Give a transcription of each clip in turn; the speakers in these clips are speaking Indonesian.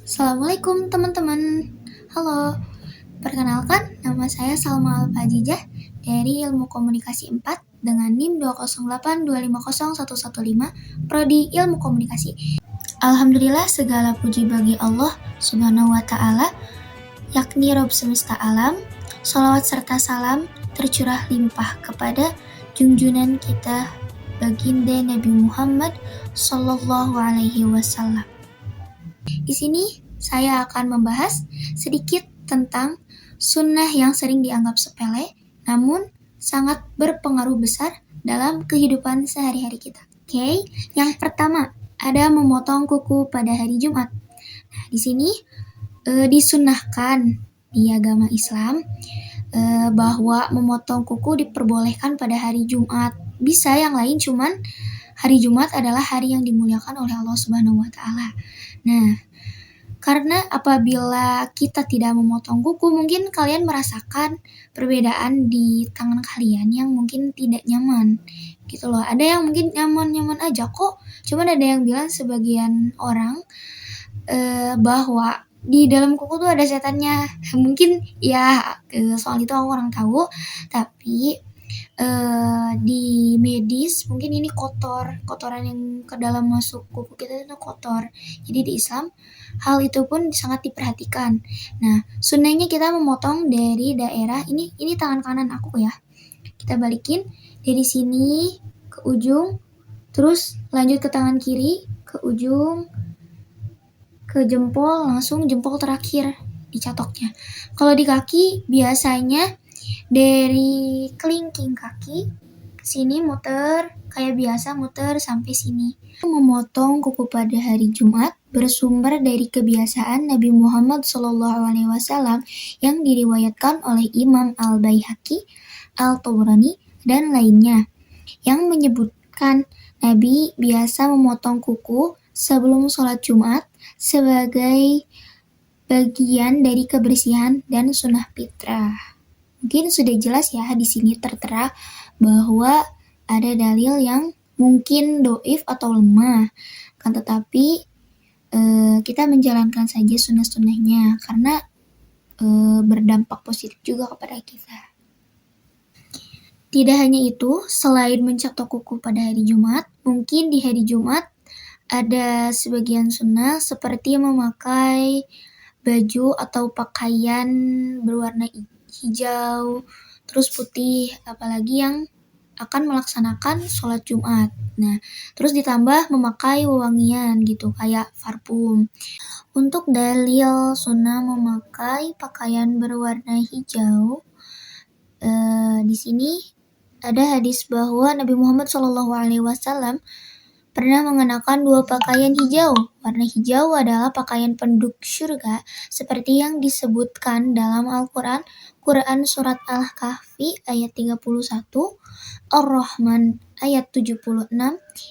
Assalamualaikum teman-teman. Halo, perkenalkan nama saya Salma Al-Fajijah dari Ilmu Komunikasi 4 dengan NIM 208250115 Prodi Ilmu Komunikasi. Alhamdulillah, segala puji bagi Allah Subhanahu wa Ta'ala, yakni Rabb semesta alam. Shalawat serta salam tercurah limpah kepada junjungan kita baginda Nabi Muhammad Sallallahu Alaihi Wasallam. Di sini saya akan membahas sedikit tentang sunnah yang sering dianggap sepele, namun sangat berpengaruh besar dalam kehidupan sehari-hari kita. Oke, yang pertama ada memotong kuku pada hari Jumat. Nah, di sini disunnahkan di agama Islam bahwa memotong kuku diperbolehkan pada hari Jumat. Bisa yang lain, cuman hari Jumat adalah hari yang dimuliakan oleh Allah Subhanahu wa Ta'ala. Nah, karena apabila kita tidak memotong kuku, mungkin kalian merasakan perbedaan di tangan kalian yang mungkin tidak nyaman gitu loh. Ada yang mungkin nyaman-nyaman aja kok, cuman ada yang bilang sebagian orang bahwa di dalam kuku tuh ada setannya. Mungkin ya soal itu aku kurang tahu, tapi di medis mungkin ini kotoran yang ke dalam masuk kuku kita itu kotor. Jadi di Islam hal itu pun sangat diperhatikan. Nah, sunnahnya kita memotong dari daerah ini tangan kanan aku ya. Kita balikin dari sini ke ujung, terus lanjut ke tangan kiri ke ujung, ke jempol, langsung jempol terakhir dicatoknya. Kalau di kaki biasanya dari kelingking kaki ke sini muter kayak biasa, muter sampai sini. Memotong kuku pada hari Jumat bersumber dari kebiasaan Nabi Muhammad SAW yang diriwayatkan oleh Imam Al-Baihaqi, Al-Tabrani, dan lainnya, yang menyebutkan Nabi biasa memotong kuku sebelum sholat Jumat sebagai bagian dari kebersihan dan sunnah fitrah. Mungkin sudah jelas ya, di sini tertera bahwa ada dalil yang mungkin doif atau lemah, kan tetapi kita menjalankan saja sunnah-sunnahnya karena berdampak positif juga kepada kita. Tidak hanya itu, selain mencatok kuku pada hari Jumat, mungkin di hari Jumat ada sebagian sunnah seperti memakai baju atau pakaian berwarna hijau, terus putih, apalagi yang akan melaksanakan sholat Jumat. Nah, terus ditambah memakai wewangian gitu, kayak parfum. Untuk dalil sunnah memakai pakaian berwarna hijau, di sini ada hadis bahwa Nabi Muhammad SAW pernah mengenakan 2 pakaian hijau. Warna hijau adalah pakaian penduduk surga seperti yang disebutkan dalam Al-Quran, Quran Surat Al-Kahfi ayat 31, Ar-Rahman ayat 76,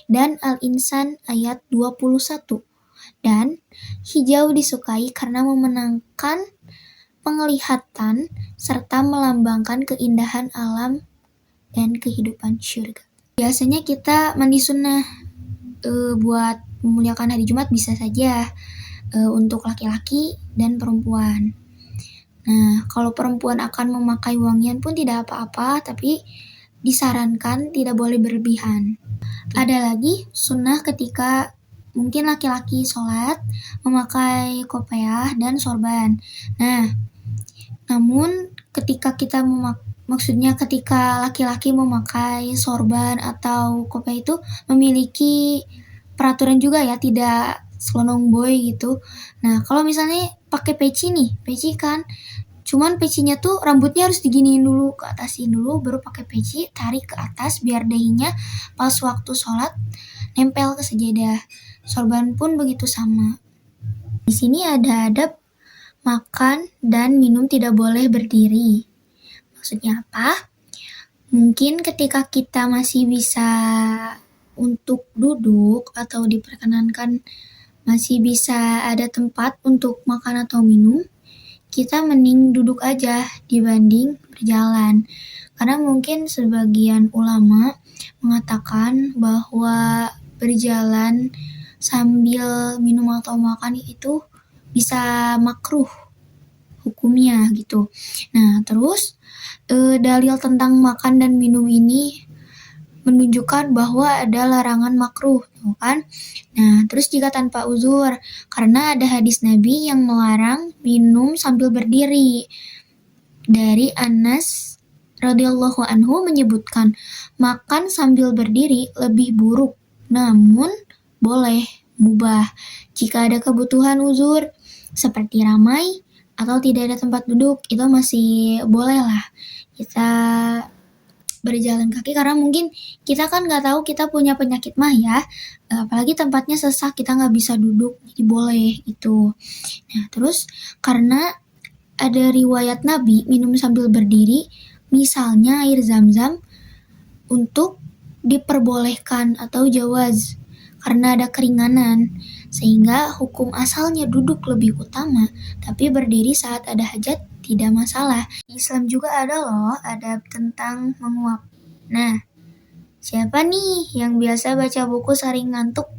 dan Al-Insan ayat 21. Dan hijau disukai karena memenangkan penglihatan serta melambangkan keindahan alam dan kehidupan surga. Biasanya kita mandi sunnah buat memuliakan hari Jumat bisa saja untuk laki-laki dan perempuan. Nah, kalau perempuan akan memakai wangian pun tidak apa-apa, tapi disarankan tidak boleh berlebihan. Ada lagi sunnah ketika mungkin laki-laki sholat memakai kopiah dan sorban. Nah, namun ketika ketika laki-laki memakai sorban atau kopiah itu memiliki peraturan juga ya, tidak selonong boy gitu. Nah, kalau misalnya pakai peci kan, cuman pecinya tuh rambutnya harus diginiin dulu, ke atasin dulu, baru pakai peci, tarik ke atas biar dahinya pas waktu sholat nempel ke sajadah. Sorban pun begitu sama. Di sini ada adab makan dan minum tidak boleh berdiri. Maksudnya apa? Mungkin ketika kita masih bisa untuk duduk atau diperkenankan masih bisa ada tempat untuk makan atau minum, kita mending duduk aja dibanding berjalan. Karena mungkin sebagian ulama mengatakan bahwa berjalan sambil minum atau makan itu bisa makruh hukumnya gitu. Nah, terus dalil tentang makan dan minum ini menunjukkan bahwa ada larangan makruh, gitu kan? Nah, terus jika tanpa uzur, karena ada hadis Nabi yang melarang minum sambil berdiri. Dari Anas radhiyallahu anhu menyebutkan, makan sambil berdiri lebih buruk, namun boleh, mubah, jika ada kebutuhan uzur, seperti ramai atau tidak ada tempat duduk, itu masih boleh lah kita berjalan kaki, karena mungkin kita kan nggak tahu kita punya penyakit mah ya, apalagi tempatnya sesak, kita nggak bisa duduk, jadi boleh itu. Nah, terus karena ada riwayat Nabi minum sambil berdiri, misalnya air zam-zam, untuk diperbolehkan atau jawaz, karena ada keringanan, sehingga hukum asalnya duduk lebih utama, tapi berdiri saat ada hajat tidak masalah. Di Islam juga ada loh adab tentang menguap. Nah, siapa nih yang biasa baca buku sering ngantuk?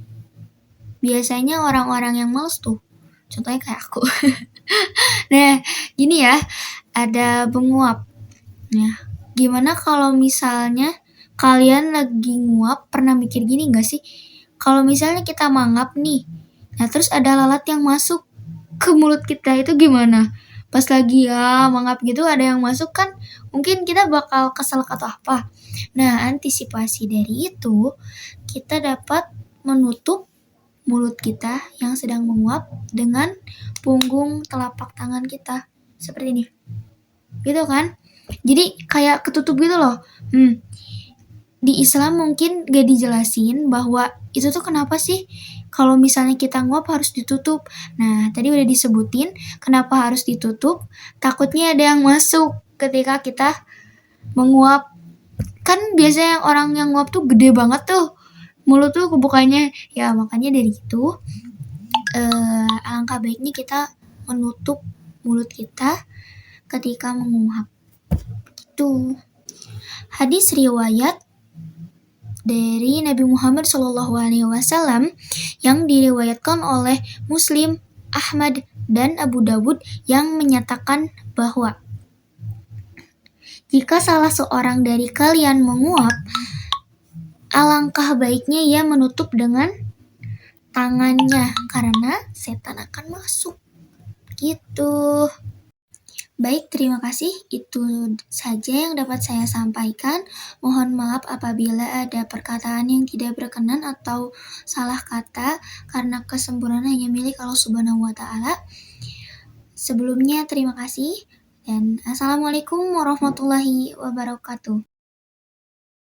Biasanya orang-orang yang males tuh, contohnya kayak aku. Nah, gini ya, ada menguap. Nah, gimana kalau misalnya kalian lagi nguap, pernah mikir gini gak sih? Kalau misalnya kita mangap nih, nah terus ada lalat yang masuk ke mulut kita, itu gimana? Pas lagi ya mangap gitu ada yang masuk kan, mungkin kita bakal kesel atau apa. Nah, antisipasi dari itu, kita dapat menutup mulut kita yang sedang menguap dengan punggung telapak tangan kita, seperti ini. Gitu kan? Jadi kayak ketutup gitu loh. Di Islam mungkin gak dijelasin bahwa itu tuh kenapa sih kalau misalnya kita nguap harus ditutup. Nah, tadi udah disebutin kenapa harus ditutup, takutnya ada yang masuk ketika kita menguap. Kan biasanya orang yang nguap tuh gede banget tuh, mulut tuh kebukanya. Ya makanya dari itu alangkah baiknya kita menutup mulut kita ketika menguap. Itu hadis riwayat dari Nabi Muhammad SAW yang diriwayatkan oleh Muslim, Ahmad, dan Abu Dawud yang menyatakan bahwa jika salah seorang dari kalian menguap, alangkah baiknya ia menutup dengan tangannya karena setan akan masuk. Gitu. Baik, terima kasih. Itu saja yang dapat saya sampaikan. Mohon maaf apabila ada perkataan yang tidak berkenan atau salah kata, karena kesempurnaan hanya milik Allah Subhanahu wa Ta'ala. Sebelumnya, terima kasih dan Assalamualaikum warahmatullahi wabarakatuh.